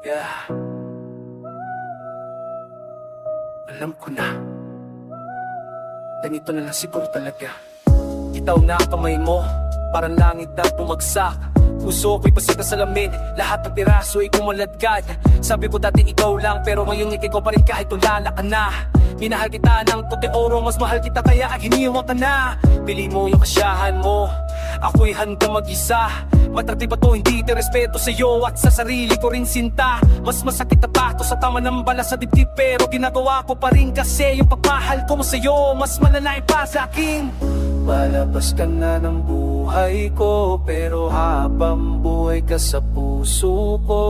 Yeah, alam ko na. Ganito na lang siguro talaga. Itaw na ang kamay mo, parang langit na bumagsak. Puso ko'y pasita sa lamin, lahat ng piraso ay kumaladkad. Sabi ko dati ikaw lang, pero ngayon ikay ko pa rin kahit tulala ka na. Minahal kita ng puti oro, mas mahal kita kaya hiniwa ka na. Pili mo yung kasyahan mo, ako'y handa mag-isa. Matrati ba to, hindi respeto sa'yo at sa sarili ko rin sinta. Mas masakit na pato sa tama ng bala sa dibdib, pero ginagawa ko pa rin kasi yung pagmahal ko mo sa'yo mas malalay pa sa akin. Palabas ka na ng buhay ko, pero habang buhay ka sa puso ko.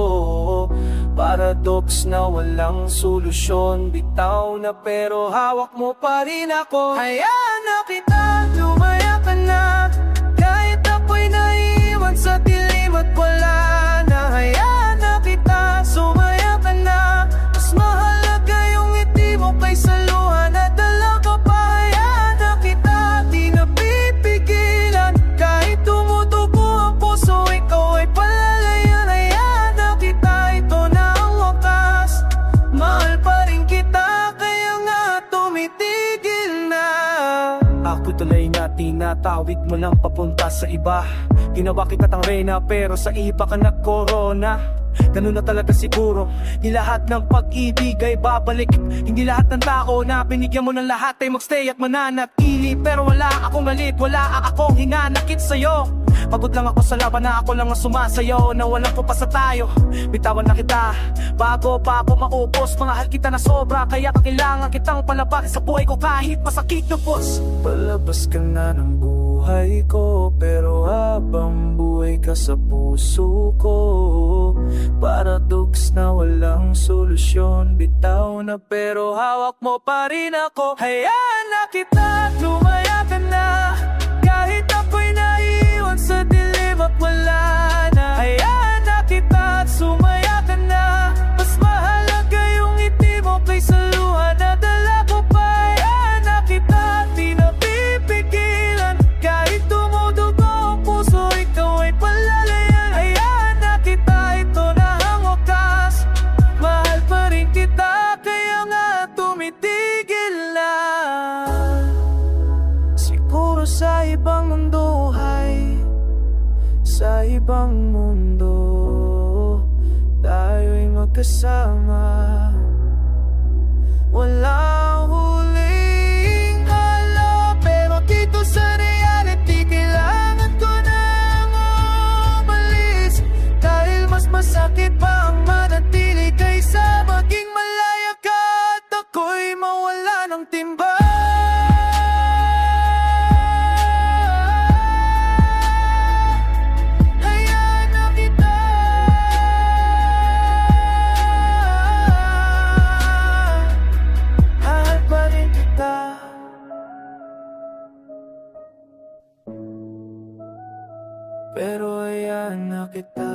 Paradox na walang solusyon, bitaw na pero hawak mo pa rin ako. Hayaan na kita, lumaya ka na, kahit ako'y naiwan sa dilim at wala na. Hayaan na kita, sumaya ka na, mas mahalaga yung ngiti mo kaysa luha na dala ka pa. Hayaan na kita, di na pipigilan, kahit tumutubo ang puso, ikaw ay palalayan. Hayaan na kita, ito na ang wakas, mahal pa rin kita, kaya nga tumitigil na. Ako tuloy na tinatawid mo lang papunta sa iba. Ginawa kitang reyna pero sa iba ka nag-corona. Ganun na talaga siguro, di lahat ng pag-ibig ay babalik. Hindi lahat ng tao na binigyan mo ng lahat ay magstay at mananatili. Pero wala akong galit, wala akong hinanakit sa'yo. Pagod lang ako sa laban na ako lang ang sumasayaw, na walang pupasa tayo. Bitawan na kita, bago pa ako maubos. Mahal kita na sobra, kaya kailangan kitang palabas sa buhay ko kahit masakit na boss. Palabas ka na ng buhay ko, pero habang buhay ka sa puso ko. Paradox na walang solusyon, bitaw na pero hawak mo pa rin ako. Hayaan na kita, lumaya ka na, kahit ako'y naiwan sa dilim at wala na. Hayaan na kita, sumaya ka na, mas mahalaga yung ngiti mo kaysa luha na dala ko pa. Hayaan na kita, di na pipigilan, kahit tumudugo ang puso, ikaw ay palalayan. Hayaan na kita, ito na ang wakas, mahal pa rin kita, kaya nga tumitigil na. Siguro sa ibang mundo ay, sa ibang mundo tayo'y magkasama. Walang huling halo, pero dito sa reality kailangan ko nang umalis. Dahil mas masakit pa ang manatili kaysa maging malaya ka at ako'y mawala ng timba. Hayaan na kita, mahal pa rin kita. Pero hayaan na kita.